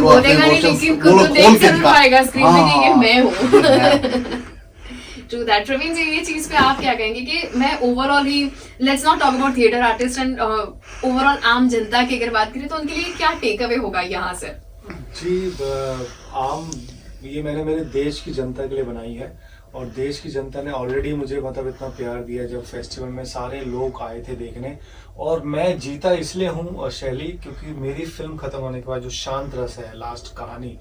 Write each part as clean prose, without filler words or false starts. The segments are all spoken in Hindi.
वो बोलेगा नहीं, लेकिन खुद तो देख जरूर पाएगा स्क्रीन पे कि ये मैं हूँ। True that. प्रवीण जी, ये चीज पे आप क्या कहेंगे कि मैं overall he, let's not talk about theatre artist and overall आम जनता की अगर बात करें तो उनके लिए क्या टेक अवे होगा यहाँ से? जी, आम ये मैंने मेरे देश की जनता के लिए बनाई है, और देश की जनता ने ऑलरेडी मुझे मतलब इतना प्यार दिया। जब फेस्टिवल में सारे लोग आए थे देखने, और मैं जीता इसलिए हूँ शैली, क्योंकि मेरी फिल्म खत्म होने के बाद जो शांत रस है, लास्ट कहानी,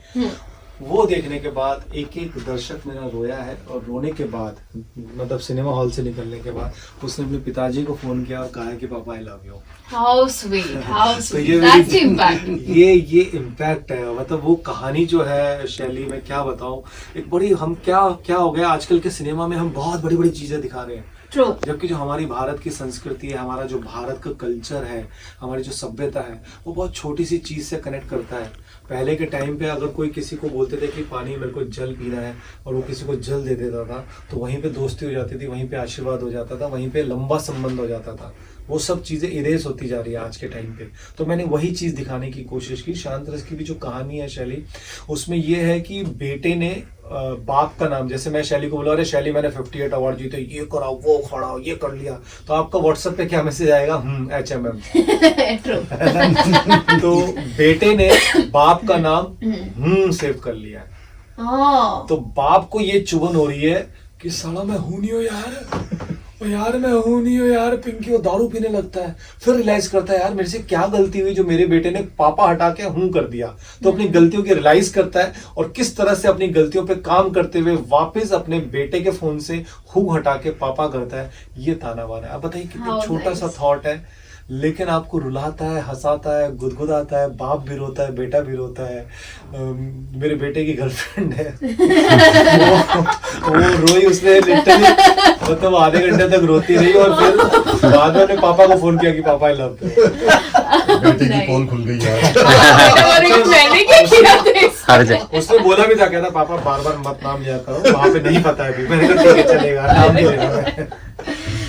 वो देखने के बाद एक एक दर्शक मेरा रोया है। और रोने के बाद मतलब सिनेमा हॉल से निकलने के बाद उसने अपने पिताजी को फोन किया और कहा है कि पापा I love you. How sweet, how sweet. That's the impact. ये इम्पैक्ट है। मतलब वो कहानी जो है शैली, में क्या बताऊं, एक बड़ी, हम क्या हो गया आजकल के सिनेमा में, हम बहुत बड़ी बड़ी चीजें दिखा रहे हैं। True. जबकि जो हमारी भारत की संस्कृति है, हमारा जो भारत का कल्चर है, हमारी जो सभ्यता है, वो बहुत छोटी सी चीज से कनेक्ट करता है। पहले के टाइम पे अगर कोई किसी को बोलते थे कि पानी, मेरे को जल पीना है, और वो किसी को जल दे देता था, तो वहीं पे दोस्ती हो जाती थी, वहीं पे आशीर्वाद हो जाता था, वहीं पे लंबा संबंध हो जाता था। वो सब चीजें इरेज होती जा रही है आज के टाइम पे। तो मैंने वही चीज दिखाने की कोशिश की। शांत रस की भी जो कहानी है शैली, उसमें ये है कि बेटे ने बाप का नाम, जैसे मैं शैली को बोला, अरे शैली मैंने 58 अवार्ड जीते, ये कराओ, वो खड़ाओ, ये कर लिया, तो आपका व्हाट्सएप पे क्या मैसेज आएगा? HMM। तो बेटे ने बाप का नाम सेव कर लिया है। तो बाप को ये चुभन हो रही है कि साला मैं हूं नहीं हो यार, ओ यार मैं हूं नहीं हो यार, पिंकी वो दारू पीने लगता है, फिर रियलाइज करता है यार मेरे से क्या गलती हुई जो मेरे बेटे ने पापा हटा के हूं कर दिया। तो अपनी गलतियों की रियलाइज करता है, और किस तरह से अपनी गलतियों पे काम करते हुए वापस अपने बेटे के फोन से हूं हटा के पापा करता है। ये ताना बाना है। अब बताइए कितना छोटा सा थॉट है, लेकिन आपको रुलाता है, हंसाता है, गुदगुदाता है। बाप भी रोता है, बेटा भी रोता है। मेरे बेटे की गर्लफ्रेंड है, वो रोई, उसने लिटरली मतलब आधे घंटे तक रोती रही, और फिर बाद में अपने पापा को फोन किया कि पापा आई लव यू। बेटे की पोल खुल गई यार। उसने बोला भी था, कहता पापा बार बार मत नाम लिया करो, वहाँ पे नहीं पता है अभी। मैंने कहा ठीक है चलेगा, नाम नहीं लेना मैं।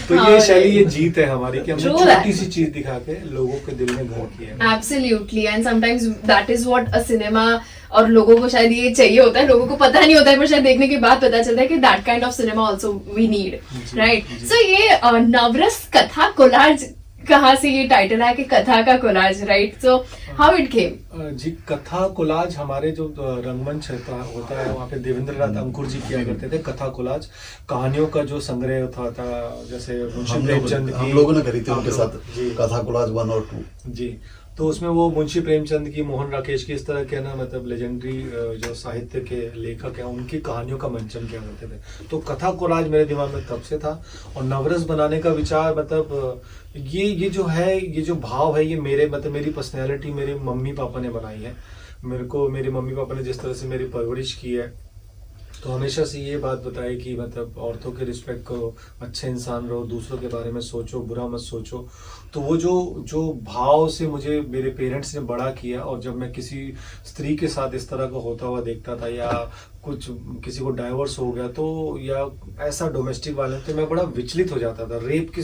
तो ये शैली, ये जीत है हमारी कि हमने छोटी सी चीज दिखा के लोगों के दिल में घर की है। Absolutely, and sometimes that is what a cinema, और लोगों को शायद ये चाहिए होता है, लोगों को पता नहीं होता है, पर शायद देखने के बाद पता चलता है कि that kind of cinema also we need, right? So ये नवरस कथा कोलाज, कहाँ से ये टाइटल है कि कथा का collage, right? So how it came? जी, कथा कोलाज हमारे जो रंगमंच होता है, वहाँ पे देवेंद्र नाथ अंकुर जी किया करते थे। कथा कोलाज कहानियों का जो संग्रह होता था, जैसे मुंशी प्रेमचंद की, हम लोगों ने करी थी उनके साथ कथा कोलाज 1 और 2 जी। तो उसमें वो मुंशी प्रेमचंद की, मोहन राकेश की, इस तरह के ना मतलब लेजेंडरी जो साहित्य के लेखक हैं, उनकी कहानियों का मंचन किया करते थे। तो कथा कोलाज मेरे दिमाग में तब से था। और नवरस बनाने का विचार, मतलब ये जो है, ये जो भाव है, ये मेरे मतलब मेरी पर्सनैलिटी मेरे मम्मी पापा ने बनाई है। मेरे को मेरे मम्मी पापा ने जिस तरह से मेरी परवरिश की है, तो हमेशा से ये बात बताई कि मतलब औरतों के रिस्पेक्ट करो, अच्छे इंसान रहो, दूसरों के बारे में सोचो, बुरा मत सोचो। तो वो जो भाव से मुझे मेरे पेरेंट्स ने बड़ा किया, और जब मैं किसी स्त्री के साथ इस तरह का होता हुआ देखता था, या कुछ किसी को डाइवोर्स हो गया, तो या ऐसा डोमेस्टिक वायलेंस, तो मैं बड़ा विचलित हो जाता था। रेप की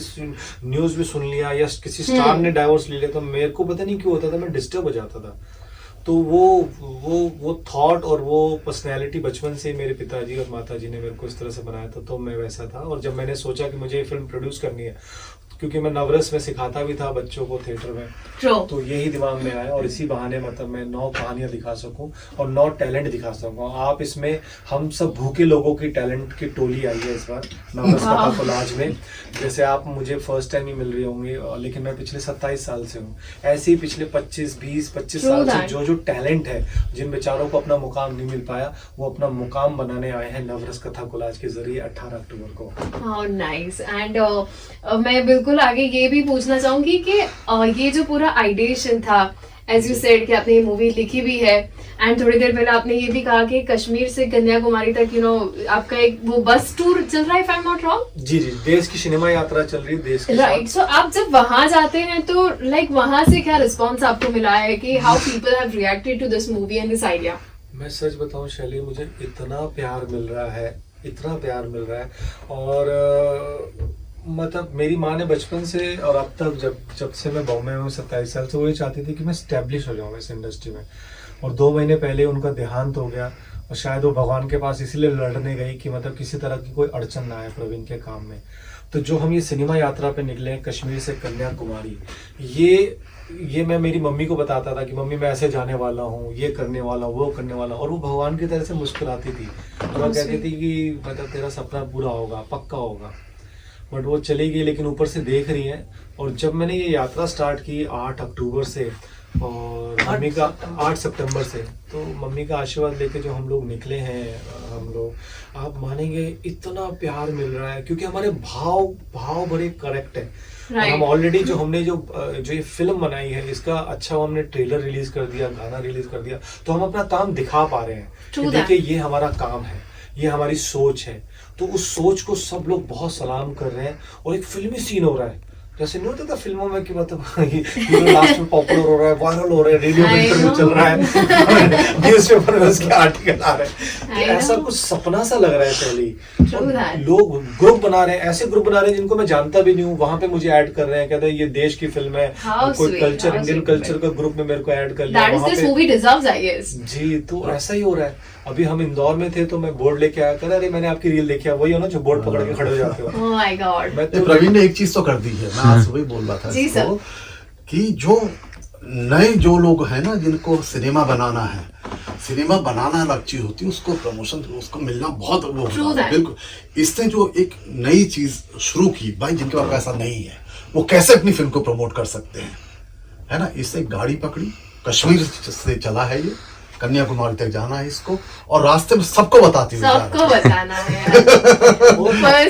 न्यूज़ भी सुन लिया, या किसी स्टार ने डाइवोर्स ले लिया, तो मेरे को पता नहीं क्यों होता था, मैं डिस्टर्ब हो जाता था। तो वो थॉट और वो पर्सनैलिटी बचपन से मेरे पिताजी और माताजी ने मेरे को इस तरह से बनाया था, तो मैं वैसा था। और जब मैंने सोचा कि मुझे ये फिल्म प्रोड्यूस करनी है, क्योंकि मैं नवरस में सिखाता भी था बच्चों को थिएटर में, तो यही दिमाग में आया। और इसी बहाने मतलब मैं 9 कहानियां दिखा सकूं और 9 टैलेंट दिखा सकूं। आप इसमें, हम सब भूखे लोगों की टैलेंट की टोली आई है इस बार नवरस कथा कोलाज में। जैसे आप मुझे फर्स्ट टाइम ही मिल रहे होंगे, लेकिन मैं पिछले 27 साल से हूँ। ऐसे ही पिछले 25 साल से जो टैलेंट है, जिन बेचारों को अपना मुकाम नहीं मिल पाया, वो अपना मुकाम बनाने आए हैं नवरस कथा कोलाज के जरिए 18 अक्टूबर को। How nice. And मैं बिल्कुल आगे ये भी पूछना चाहूंगी कि ये जो पूरा आइडिएशन था, एज यू सेड कि आपने ये मूवी लिखी भी है, एंड थोड़ी देर पहले आपने ये भी कहा कि कश्मीर से कन्याकुमारी तक आपका एक वो बस टूर चल रहा है, if I am not wrong. जी, देश की सिनेमा यात्रा चल रही है देश के, राइट। सो आप जब वहां जाते हैं तो लाइक वहां से क्या रिस्पॉन्स आपको मिला है कि how people have reacted to this movie and this idea? मैं सच बताऊं शैली, मुझे इतना प्यार मिल रहा है, इतना प्यार मिल रहा है। और मतलब मेरी माँ ने बचपन से और अब तक, जब से मैं बॉम्बे में हूँ 27 साल से, वो ये चाहती थी कि मैं स्टैब्लिश हो जाऊँ इस इंडस्ट्री में। और 2 महीने पहले उनका देहांत हो गया। और शायद वो भगवान के पास इसीलिए लड़ने गई कि मतलब किसी तरह की कोई अड़चन ना आए प्रवीण के काम में। तो जो हम ये सिनेमा यात्रा पे निकले कश्मीर से कन्याकुमारी, ये मैं मेरी मम्मी को बताता था कि मम्मी मैं ऐसे जाने वाला हूँ, ये करने वाला हूँ, वो करने वाला हूँ, और वो भगवान की तरह से मुस्कुराती थी और वो कहती थी कि मतलब तेरा सपना पूरा होगा, पक्का होगा। बट वो चली गई, लेकिन ऊपर से देख रही हैं। और जब मैंने ये यात्रा स्टार्ट की 8 अक्टूबर से और मम्मी का 8 सितंबर से, तो मम्मी का आशीर्वाद लेके जो हम लोग निकले हैं, हम लोग, आप मानेंगे इतना प्यार मिल रहा है क्योंकि हमारे भाव बड़े करेक्ट है। Right. हम ऑलरेडी हमने जो ये फिल्म बनाई है इसका अच्छा हमने ट्रेलर रिलीज कर दिया, गाना रिलीज कर दिया, तो हम अपना काम दिखा पा रहे हैं कि देखिए ये हमारा काम है, ये हमारी सोच है। तो उस सोच को सब लोग बहुत सलाम कर रहे हैं और एक फिल्मी सीन हो रहा है, जैसे नहीं होता था फिल्मों में कि मतलब लास्ट में पॉपुलर हो रहा है, वायरल हो रहा है, रेडियो में इंटरव्यू चल रहा है, न्यूज़पेपर में उसके आर्टिकल आ रहे हैं। ऐसा कुछ सपना सा लग रहा है पहले। लोग ग्रुप बना रहे हैं, ऐसे ग्रुप बना रहे हैं जिनको मैं जानता भी नहीं हूँ, वहां पे मुझे ऐड कर रहे हैं, कहते हैं ये देश की फिल्म है, कोई कल्चर, इंडियन कल्चर का ग्रुप में मेरे को ऐड कर लिया जी। तो ऐसा ही हो रहा है। अभी हम इंदौर में थे तो मैं बोर्ड लेके आया कर, अरे मैंने आपकी रील देखी है, वही हो ना जो बोर्ड पकड़ के खड़े हो जाते हो। Oh my God. मैं तो प्रवीण ने एक चीज तो कर दी है, मैं आज सुबह बोल रहा था जी इसको, कि जो नए जो लोग हैं ना जिनको सिनेमा बनाना है, सिनेमा बनाना अलग चीज होती है, उसको प्रमोशन उसको मिलना बहुत वो होता है। बिल्कुल, इसने जो एक नई चीज शुरू की, भाई जिनके पास पैसा नहीं है वो कैसे अपनी फिल्म को प्रमोट कर सकते हैं, है ना। इससे गाड़ी पकड़ी, कश्मीर से चला है ये, कन्याकुमारी तक जाना है इसको, और रास्ते में सबको बताती हुई बताना है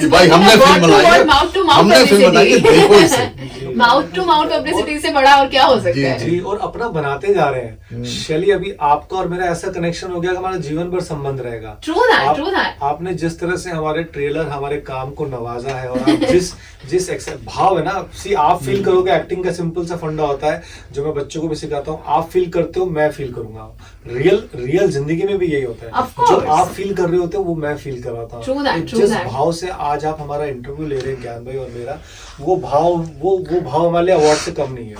कि भाई हमने फिल्म बनाई है, हमने फिल्म बनाई है, देखो इसे। माउथ टू माउथ पब्लिसिटी से बड़ा और क्या हो सकता है जी। और अपना बनाते जा रहे हैं। शैली, अभी आपका और मेरा ऐसा कनेक्शन हो गया कि हमारा जीवन भर संबंध रहेगा। True that. आपने जिस तरह से हमारे ट्रेलर, हमारे काम को नवाजा है, और आप जिस भाव है ना, आप फील करोगे। एक्टिंग का सिंपल सा फंडा होता है जो मैं बच्चों को भी सिखाता हूँ, आप फील करते हो मैं फील करूंगा। रियल जिंदगी में भी यही होता है, जो आप फील कर रहे होते हो वो मैं फील करवाता हूँ। जिस भाव से आज आप हमारा इंटरव्यू ले रहे हैं ज्ञान भाई और मेरा, वो भाव हमारे लिए अवार्ड से कम नहीं है।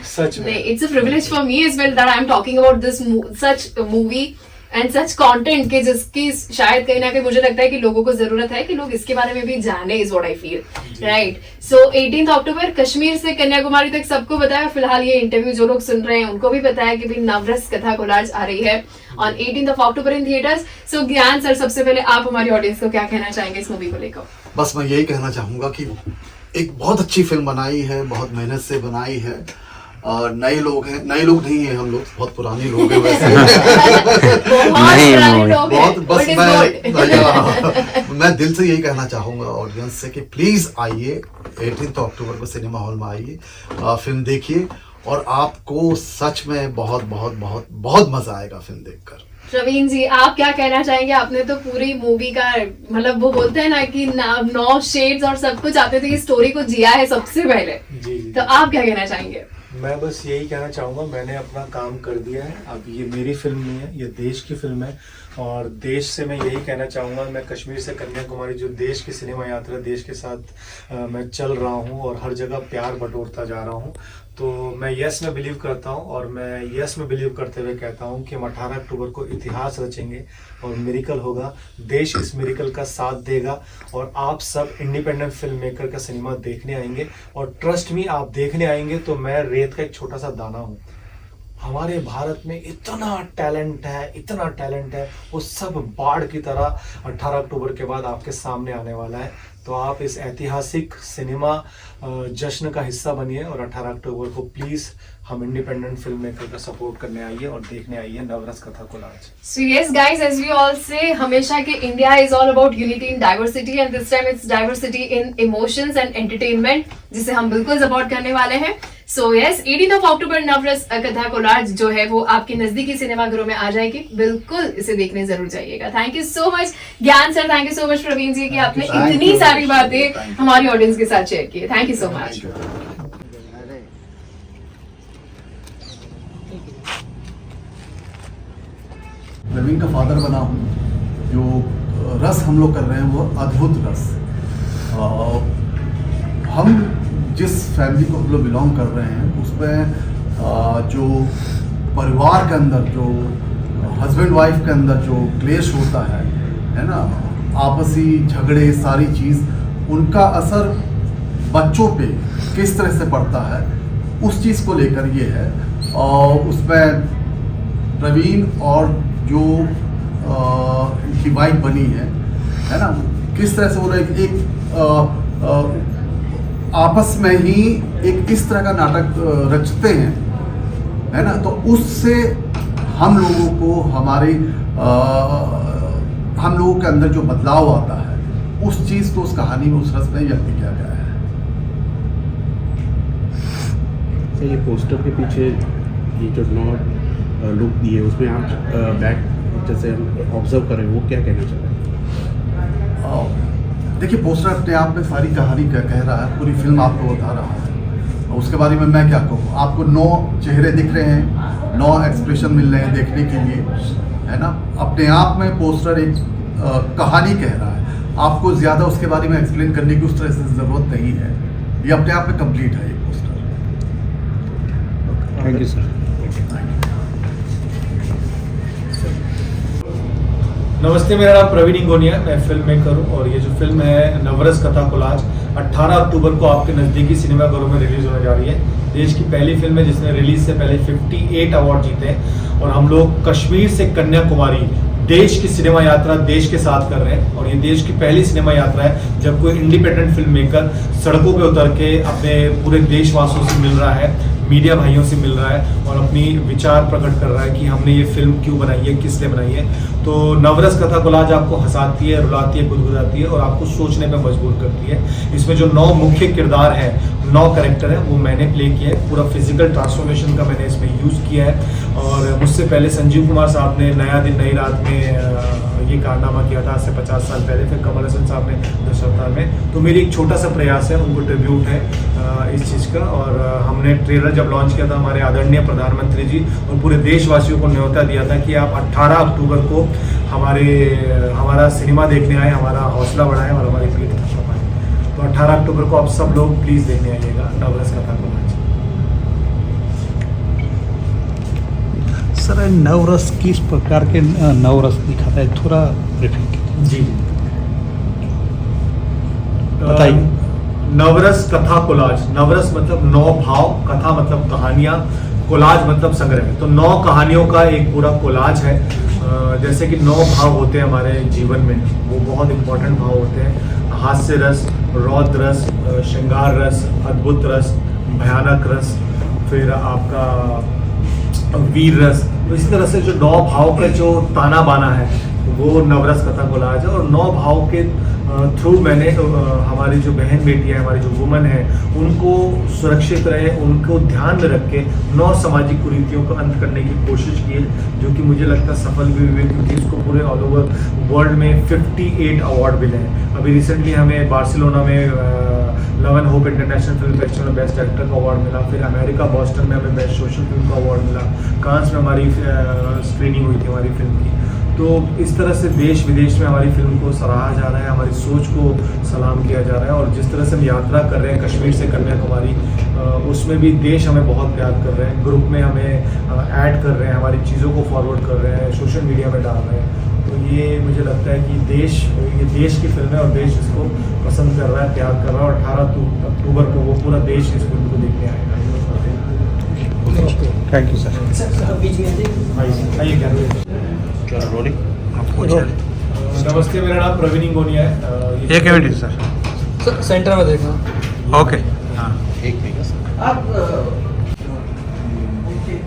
सच में it's a privilege for me as well that I am talking about this such movie and such content के जिसकी शायद कहीं ना कहीं मुझे लगता है कि लोगों को जरूरत है कि लोग इसके बारे में भी जाने, is what I feel, right. So 18 October Kashmir से कन्याकुमारी तक सबको बताया। फिलहाल ये इंटरव्यू जो लोग सुन रहे हैं उनको भी पता है कि भाई नवरस कथा कोलाज आ रही है ऑन 18 अक्टूबर इन थिएटर्स। सो ज्ञान सर, सबसे पहले आप हमारी ऑडियंस को क्या कहना चाहेंगे इस मूवी को लेकर? बस मैं यही कहना चाहूंगा कि एक बहुत अच्छी फिल्म बनाई है, बहुत मेहनत से बनाई है। नए लोग हैं, नए लोग नहीं है हम लोग, बहुत पुराने लोग हैं वैसे। बहुत बस मैं दिल से यही कहना चाहूंगा ऑडियंस से कि प्लीज आइए 18 अक्टूबर को सिनेमा हॉल में आइए, फिल्म देखिए, और आपको सच में बहुत बहुत बहुत बहुत मजा आएगा फिल्म देखकर। प्रवीण जी, आप क्या कहना चाहेंगे? आपने तो पूरी मूवी का मतलब वो बोलते हैं ना कि 9 शेड्स और सब कुछ आते थे, स्टोरी को जिया है सबसे पहले जी। तो आप क्या कहना चाहेंगे? मैं बस यही कहना चाहूँगा, मैंने अपना काम कर दिया है। अब ये मेरी फिल्म नहीं है, ये देश की फिल्म है, और देश से मैं यही कहना चाहूँगा, मैं कश्मीर से कन्याकुमारी जो देश की सिनेमा यात्रा, देश के साथ मैं चल रहा हूँ और हर जगह प्यार बटोरता जा रहा हूँ। तो मैं यस में बिलीव करता हूँ, और मैं यस में बिलीव करते हुए कहता हूँ कि हम 18 अक्टूबर को इतिहास रचेंगे और मिरेकल होगा। देश इस मिरेकल का साथ देगा, और आप सब इंडिपेंडेंट फिल्म मेकर का सिनेमा देखने आएंगे। और ट्रस्ट मी, आप देखने आएंगे तो मैं रेत का एक छोटा सा दाना हूँ। हमारे भारत में इतना टैलेंट है, वो सब बाढ़ की तरह 18 अक्टूबर के बाद आपके सामने आने वाला है। तो आप इस ऐतिहासिक सिनेमा जश्न का हिस्सा बनिए, और 18 अक्टूबर को प्लीज हम इंडिपेंडेंट फिल्म मेकर का सपोर्ट करने आइए और देखने आइए नवरस कथा collage. So yes guys, as we all say, हमेशा के India is all about unity in diversity, and this time it's diversity in emotions and entertainment, जिसे हम बिल्कुल सपोर्ट करने वाले हैं। So yes, 18 अक्टूबर नवरस कथा कोलाज जो है वो आपके नजदीकी सिनेमाघरों में आ जाएगी, बिल्कुल इसे देखने जरूर जाइएगा। Thank you so much Gyan sir, thank you so much Praveen ji कि आपने इतनी सारी बातें हमारी ऑडियंस के साथ शेयर की। Thank you so much. Praveen का फादर बना हूँ। जो रस हम लोग कर रहे हैं वो अद्भुत रस। हम जिस फैमिली को हम लोग बिलोंग कर रहे हैं उसमें जो परिवार के अंदर जो हस्बैंड वाइफ के अंदर जो क्लेश होता है ना, आपसी झगड़े, सारी चीज़, उनका असर बच्चों पे किस तरह से पड़ता है, उस चीज़ को लेकर ये है। और उसमें प्रवीण और जो इनकी वाइफ बनी है ना, किस तरह से वो लोग एक आपस में ही एक इस तरह का नाटक रचते हैं, है ना। तो उससे हम लोगों को हम लोगों के अंदर जो बदलाव आता है, उस चीज़ को उस कहानी में, उस रस में व्यक्त किया गया है। तो ये पोस्टर के पीछे ये जो नॉट लुक दिए, उसमें आप बैक जैसे ऑब्जर्व करें, वो क्या कहना चाह रहे हैं? देखिए, पोस्टर अपने आप में सारी कहानी कह रहा है, पूरी फिल्म आपको बता रहा है। और उसके बारे में मैं क्या कहूँ, आपको 9 चेहरे दिख रहे हैं, 9 एक्सप्रेशन मिल रहे हैं देखने के लिए, है ना। अपने आप में पोस्टर एक कहानी कह रहा है, आपको ज़्यादा उसके बारे में एक्सप्लेन करने की उस तरह से ज़रूरत नहीं है, ये अपने आप में कंप्लीट है ये पोस्टर। Thank you sir. नमस्ते, मेरा नाम प्रवीण इंगोनिया, मैं फिल्म मेकर हूँ और ये जो फिल्म है नवरस कथा कोलाज 18 अक्टूबर को आपके नज़दीकी सिनेमाघरों में रिलीज होने जा रही है। देश की पहली फिल्म है जिसने रिलीज से पहले 58 अवार्ड जीते हैं और हम लोग कश्मीर से कन्याकुमारी देश की सिनेमा यात्रा देश के साथ कर रहे हैं। और ये देश की पहली सिनेमा यात्रा है जब कोई इंडिपेंडेंट फिल्म मेकर सड़कों पे उतर के अपने पूरे देशवासियों से मिल रहा है, मीडिया भाइयों से मिल रहा है और अपनी विचार प्रकट कर रहा है कि हमने ये फिल्म क्यों बनाई है, किस लिए बनाई है। तो नवरस कथा कोलाज आपको हंसाती है, रुलाती है, गुदगुदाती है और आपको सोचने पे मजबूर करती है। इसमें जो 9 मुख्य किरदार हैं, 9 कैरेक्टर हैं, वो मैंने प्ले किया है। पूरा फिजिकल ट्रांसफॉर्मेशन का मैंने इसमें यूज़ किया है। और मुझसे पहले संजीव कुमार साहब ने नया दिन नई रात में ये कारनामा किया था आज से 50 साल पहले, फिर कमल हसन साहब ने दशरथा में। तो मेरी एक छोटा सा प्रयास है, उनको ट्रिब्यूट है इस चीज़ का। और हमने ट्रेलर जब लॉन्च किया था, हमारे आदरणीय प्रधानमंत्री जी और पूरे देशवासियों को न्योता दिया था कि आप 18 अक्टूबर को हमारा सिनेमा देखने आए, हमारा हौसला बढ़ाएं और हमारी पीठ थपथपाएं। तो 18 अक्टूबर को आप सब लोग प्लीज़ देखने आइएगा नवरस कथा कोलाज। सर, नवरस किस प्रकार के नवरस दिखाता है, थोड़ा ब्रीफिंग जी बताइए। नवरस कथा कोलाज, नवरस मतलब 9 भाव, कथा मतलब कहानियाँ, कोलाज मतलब संग्रह। तो 9 कहानियों का एक पूरा कोलाज है। जैसे कि 9 भाव होते हैं हमारे जीवन में, वो बहुत इंपॉर्टेंट भाव होते हैं। हास्य रस, रौद्र रस, श्रृंगार रस, अद्भुत रस, भयानक रस, फिर आपका वीर रस। तो इसी तरह से जो 9 भाव का जो ताना बाना है वो नवरस कथा कोलाज है। और 9 भाव के थ्रू मैंने हमारी जो बहन बेटी है, हमारी जो वुमन है, उनको सुरक्षित रहे, उनको ध्यान में रख के 9 सामाजिक कुरीतियों का अंत करने की कोशिश की है, जो कि मुझे लगता है सफल भी हुए, क्योंकि इसको पूरे ऑल ओवर वर्ल्ड में 58 अवार्ड मिले हैं। अभी रिसेंटली हमें बार्सिलोना में love and hope international film festival में बेस्ट एक्टर का अवार्ड मिला, फिर अमेरिका बॉस्टन में हमें बेस्ट सोशल फिल्म का अवार्ड मिला, कांस में हमारी स्क्रीनिंग हुई थी हमारी फिल्म की। तो इस तरह से देश विदेश में हमारी फिल्म को सराहा जा रहा है, हमारी सोच को सलाम किया जा रहा है। और जिस तरह से हम यात्रा कर रहे हैं कश्मीर से कन्याकुमारी, उसमें भी देश हमें बहुत प्यार कर रहे हैं, ग्रुप में हमें ऐड कर रहे हैं, हमारी चीज़ों को फॉरवर्ड कर रहे हैं, सोशल मीडिया में डाल रहे हैं। तो ये मुझे लगता है कि ये देश की फिल्म है और देश इसको पसंद कर रहा है, प्यार कर रहा है। और 18 अक्टूबर को वो पूरा देश इस फिल्म को देखने आएगा। Thank you sir. आइए क्या रोलिंग नमस्ते, मेरा नाम प्रवीण इंगोनिया है। एक मिनट सर, सेंटर में देखना। ओके। हाँ, एक minute sir.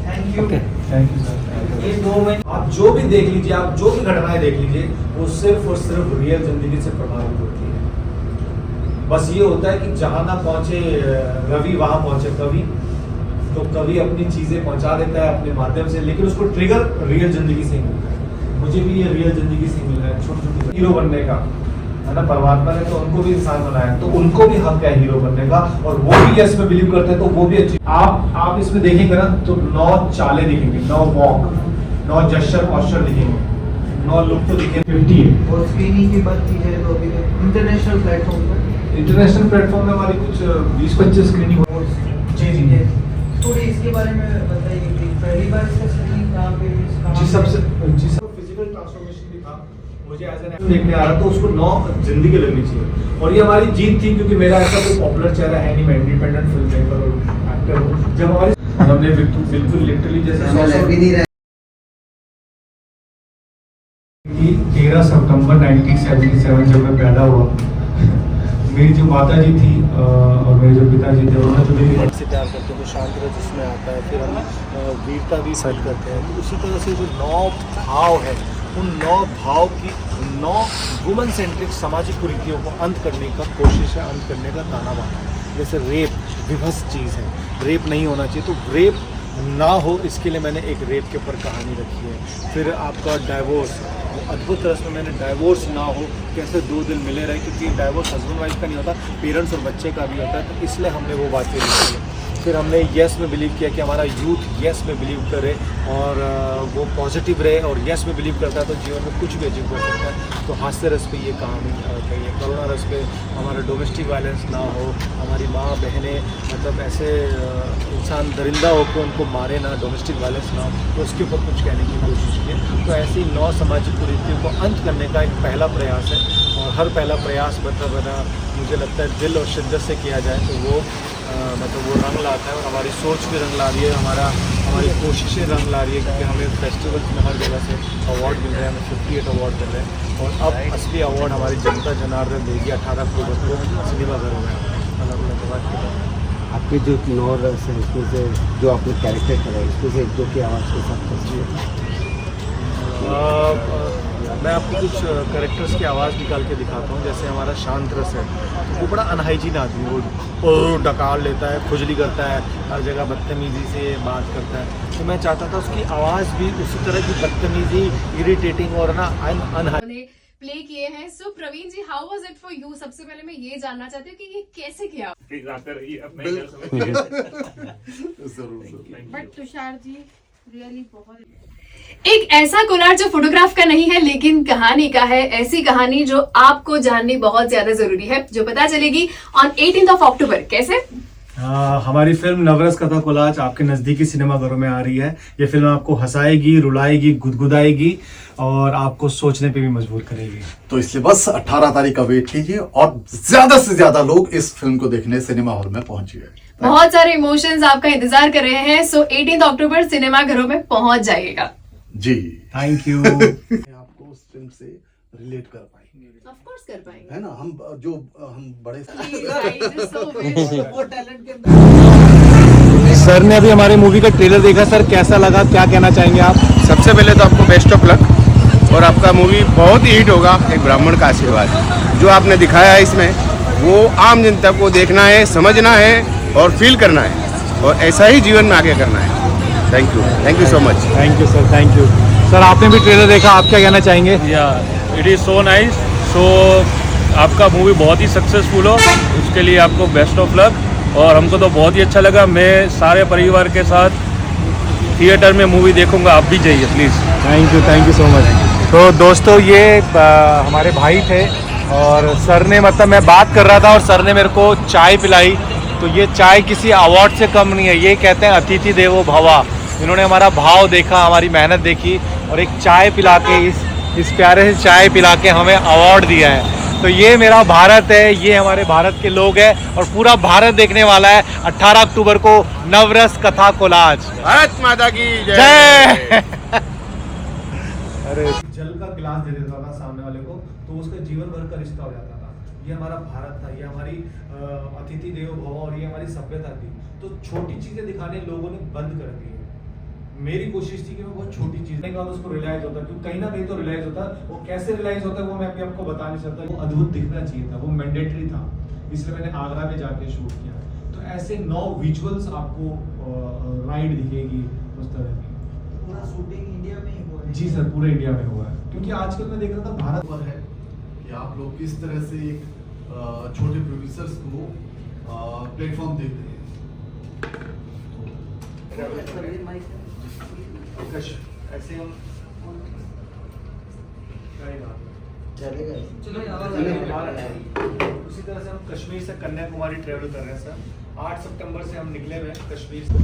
Thank you sir. ये 2 महीने आप जो भी देख लीजिए, आप जो भी घटनाएं देख लीजिए, वो सिर्फ और सिर्फ रियल जिंदगी से प्रभावित होती है। बस ये होता है कि जहाँ ना पहुँचे रवि, वहाँ पहुँचे कवि। तो कवि अपनी चीज़ें पहुँचा देता है अपने माध्यम से, लेकिन उसको ट्रिगर रियल जिंदगी से ही मिलता है। मुझे भी ये रियल जिंदगी से मिल रहा है, छोटे हीरो बनने का, है ना। परमात्मा ने तो उनको भी इंसान बनाया, तो उनको भी हक है हीरो बनने का, और वो भी इसमें बिलीव करते हैं, तो वो भी अच्छी। आप इसमें देखेंगे ना तो 9 चालें दिखेंगी, 9 वॉक, 9 जेस्चर पॉस्चर दिखेंगे, 9 लुक तो दिखेंगे। 58 और स्क्रीनिंग की बात की जाए तो अभी तक इंटरनेशनल प्लेटफॉर्म पर इंटरनेशनल प्लेटफॉर्म में हमारी कुछ 20-25 स्क्रीनिंग जी थोड़ी इसके बारे में बताइए कि पहली बार इसका शूटिंग कहाँ पे फिजिकल ट्रांसफॉर्मेशन भी था मुझे एज एन एक्टर देखने आ रहा तो उसको 9 जिंदगी लगनी चाहिए और ये हमारी जीत थी क्योंकि मेरा ऐसा कोई पॉपुलर चेहरा है नहीं, मैं इंडिपेंडेंट फिल्म मेकर और एक्टर हूँ। जब हमारी हमने बिल्कुल लिटरली जैसे 13 सितंबर 1977 जब मैं पैदा हुआ, मेरी जो माता जी थी और मेरे जो पिताजी थे उन्होंने जो मेरी मन से प्यार करते हैं, तो शांत रह जिसमें आता है, फिर हम वीरता भी सेट करते हैं। तो उसी तरह से जो 9 भाव है, उन 9 भाव की 9 वुमन सेंट्रिक सामाजिक कुरीतियों को अंत करने का कोशिश है, अंत करने का दाना बांधा है। जैसे रेप विभत्स चीज़ है, रेप नहीं होना चाहिए, तो रेप ना हो इसके लिए मैंने एक रेप के ऊपर कहानी रखी है। फिर आपका डाइवोर्स, अद्भुत रस में मैंने डाइवोर्स ना हो कैसे 2 दिल मिले रहे, क्योंकि डाइवोर्स हस्बैंड वाइफ का नहीं होता, पेरेंट्स और बच्चे का भी होता है, तो इसलिए हमने वो बातें लिखी है। फिर हमने येस में बिलीव किया कि हमारा यूथ येस में बिलीव करे और वो पॉजिटिव रहे, और येस में बिलीव करता है तो जीवन में कुछ भी अचीव कर सकता है। तो हास्य रस पे ये कहानी कही है, करुणा रस पे हमारा डोमेस्टिक वायलेंस ना हो, हमारी माँ बहनें मतलब ऐसे इंसान दरिंदा होकर उनको मारे ना, डोमेस्टिक वायलेंस ना हो, तो उसके ऊपर कुछ कहने की कोशिश की। तो ऐसी 9 सामाजिक कुरीतियों को अंत करने का एक पहला प्रयास है, और हर पहला प्रयास मतलब मुझे लगता है दिल और शिद्दत से किया जाए तो वो मतलब वो रंग लाता है, और हमारी सोच भी रंग ला रही है, हमारी कोशिशें रंग ला रही है, क्योंकि हमें फेस्टिवल्स में हर जगह से अवार्ड मिल रहे हैं, हमें 58 अवार्ड मिल रहे हैं, और अब असली अवार्ड हमारी जनता जनार्दन देगी 18 अक्टूबर को सिनेमाघरों में अलग अलग। आपके जो 9 रस हैं इसमें से जो आपने कैरेक्टर करा है इसमें से 1-2 की आवाज़ के साथ कैसे मैं आपको कुछ कैरेक्टर्स की आवाज़ निकाल के दिखाता हूँ। जैसे हमारा शांत रस है, वो बड़ा अनहाइजीन आदमी, वो डकार लेता है, खुजली करता है, हर जगह बदतमीज़ी से बात करता है। तो मैं चाहता था उसकी आवाज़ भी उसी तरह की बदतमीज़ी, इरिटेटिंग और ना अनहाइजीन प्ले किए हैं। So Praveen ji, how was it for you? सबसे पहले मैं ये जानना चाहती हूँ कि ये कैसे किया? बट तुषार जी रियली बहुत एक ऐसा कोलार जो फोटोग्राफ का नहीं है लेकिन कहानी का है, ऐसी कहानी जो आपको जाननी बहुत ज्यादा जरूरी है, जो पता चलेगी ऑन 18 अक्टूबर। कैसे? हमारी फिल्म नवरस कथा कोलाज आपके नज़दीकी सिनेमाघरों में आ रही है। ये फिल्म आपको हंसाएगी, रुलाएगी, गुदगुदाएगी और आपको सोचने पे भी मजबूर करेगी। तो इसलिए बस 18 तारीख का वेट कीजिए और ज्यादा से ज्यादा लोग इस फिल्म को देखने सिनेमा हॉल में पहुंचिए। बहुत सारे इमोशंस आपका इंतजार कर रहे हैं। सो 18 अक्टूबर सिनेमा घरों में पहुंच जाइएगा। जी थैंक यू। आपको उस फिल्म से रिलेट कर पाएंगे, ऑफ कोर्स कर पाएंगे, है ना? हम बड़े वो टैलेंट के अंदर। सर ने अभी हमारे मूवी का ट्रेलर देखा, सर कैसा लगा, क्या कहना चाहेंगे आप? सबसे पहले तो आपको बेस्ट ऑफ लक, और आपका मूवी बहुत ही हिट होगा, एक ब्राह्मण का आशीर्वाद। जो आपने दिखाया है इसमें वो आम जनता को देखना है, समझना है और फील करना है, और ऐसा ही जीवन में आगे करना है। Thank you so much. Thank you sir, thank you sir. आपने भी ट्रेलर देखा, आप क्या कहना चाहेंगे? It is so nice. So आपका मूवी बहुत ही सक्सेसफुल हो, उसके लिए आपको बेस्ट ऑफ लक, और हमको तो बहुत ही अच्छा लगा। मैं सारे परिवार के साथ थिएटर में मूवी देखूंगा, आप भी जाइए please. Thank you so much. तो दोस्तों ये हमारे भाई थे, और सर ने मतलब मैं बात कर रहा था और सर ने मेरे को चाय पिलाई, तो ये चाय किसी अवार्ड से कम नहीं है। ये कहते हैं अतिथि देवो भवा। इन्होंने हमारा भाव देखा, हमारी मेहनत देखी, और एक चाय पिला के इस प्यारे से चाय पिला के हमें अवार्ड दिया है। तो ये मेरा भारत है, ये हमारे भारत के लोग हैं, और पूरा भारत देखने वाला है 18 अक्टूबर को नवरस कथा कोलाज। भारत माता की जय। अरे जल का गिलास दे देता था सामने वाले को तो उसका जीवन भर का रिश्ता हो जाता था। ये हमारा भारत था, ये हमारी अतिथि देवो भव, और ये हमारी सभ्यता थी। तो छोटी चीजें दिखाने लोगों ने बंद कर दी है। मेरी कोशिश थी कि मैं बहुत छोटी चीज के बाद उसको रियलाइज होता, क्योंकि कहीं ना कहीं तो रियलाइज होता। वो कैसे रियलाइज होता है वो मैं अभी आपको बता नहीं सकता। वो अद्भुत दिखना चाहिए था, वो मैंडेटरी था, इसलिए मैंने आगरा में जाके शूट किया। तो ऐसे 9 विजुअल्स आपको राइड दिखेगी उस तरह की। पूरा शूटिंग इंडिया में ही हुआ है? जी सर, पूरे इंडिया में हुआ है, क्योंकि आजकल मैं देख रहा था भारत पर है कि आप लोग किस तरह से एक छोटे प्रोड्यूसर्स को प्लेटफॉर्म देते हैं। ऐसे हम चलेगा चलो उसी तरह से हम कश्मीर से कन्याकुमारी ट्रेवल कर रहे हैं सर। 8 सितंबर से हम निकले हुए हैं कश्मीर से।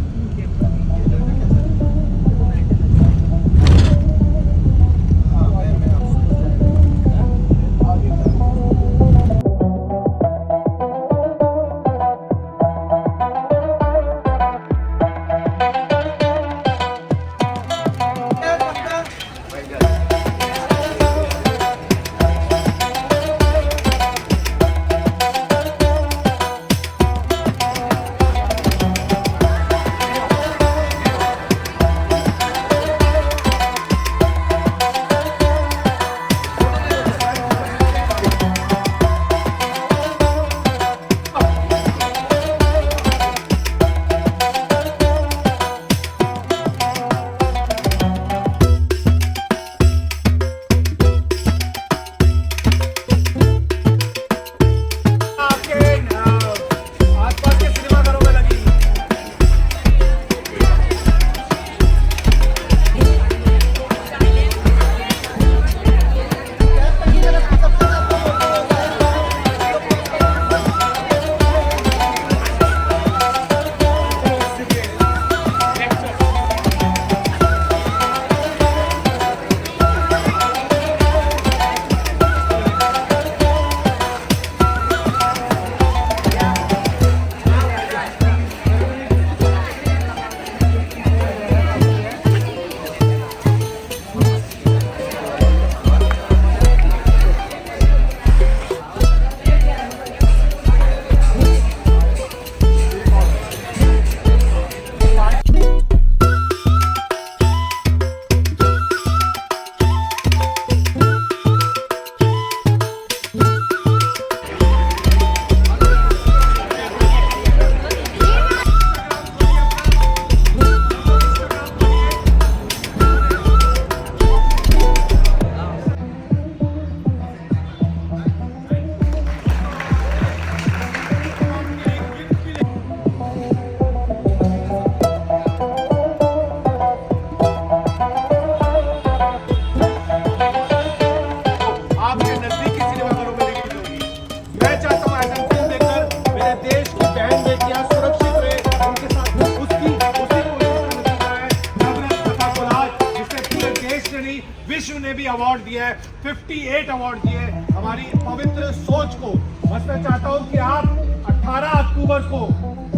विश्व ने भी अवार्ड दिया है, 58 अवार्ड दिए हमारी पवित्र सोच को। बस मैं चाहता हूँ कि आप 18 अक्टूबर को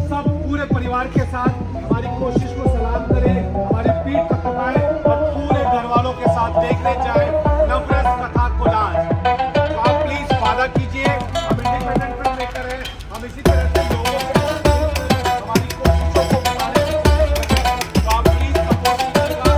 सब पूरे परिवार के साथ हमारी कोशिश को सलाम करें, हमारी पीठ थपथपाएं और पूरे घर वालों के साथ देखने जाए नवरस कथा कोलाज। तो आप प्लीज वादा कीजिए, हम इंडिपेंडेंट फिल्म मेकर हैं, हम इसी तरह से लोगों के हमारी कोशिशों को बताने की कोशिश करें। तो आप प्लीज सपोर्ट कीजिएगा।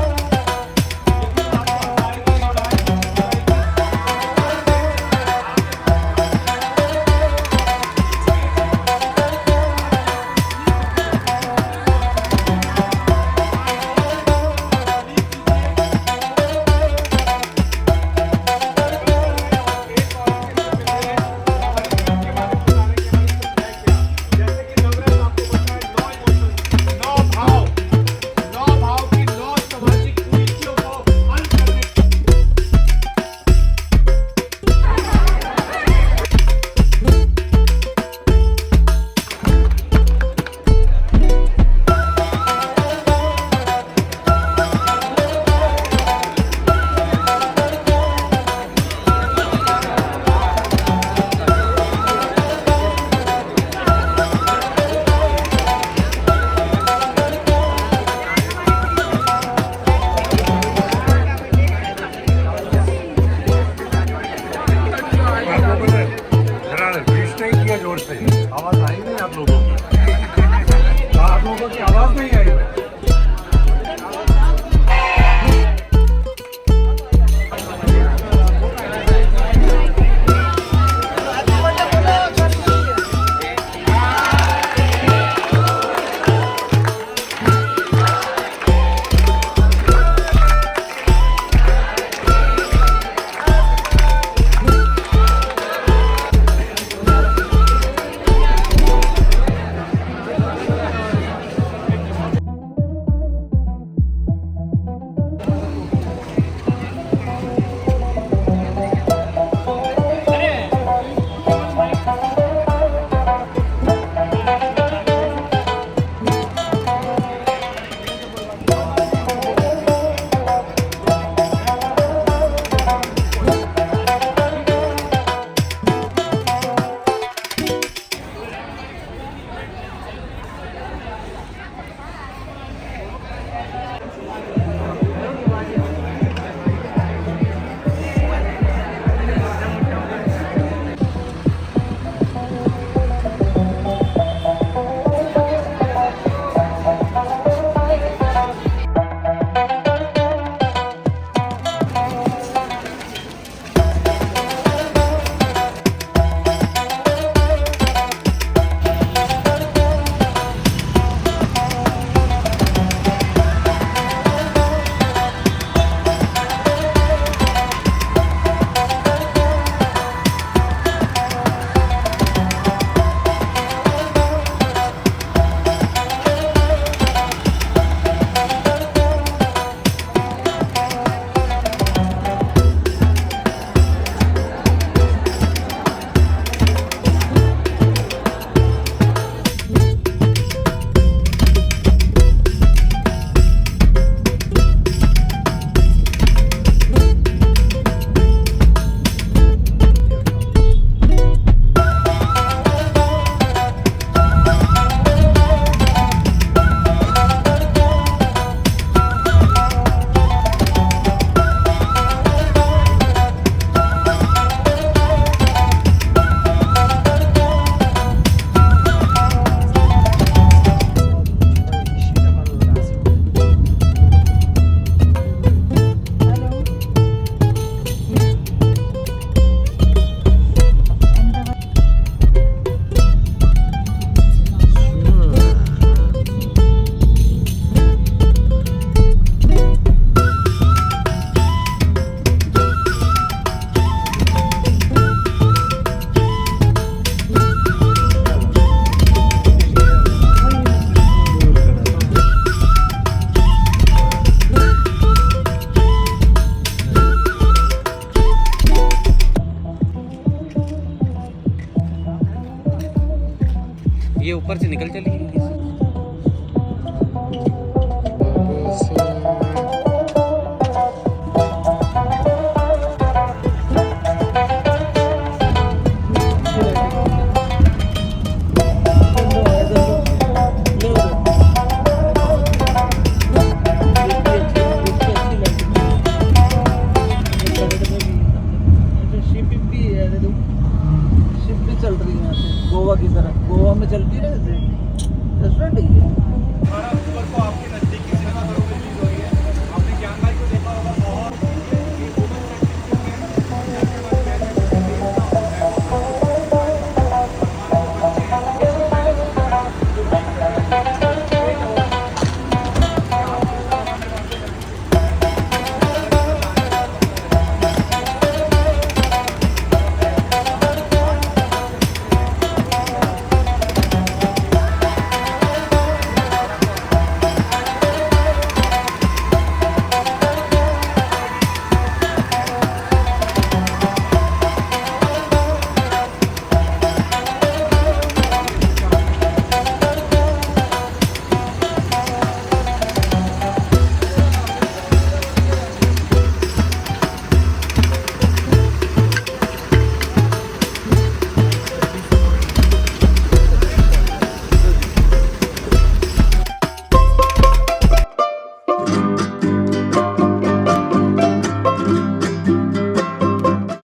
ऊपर से निकल चली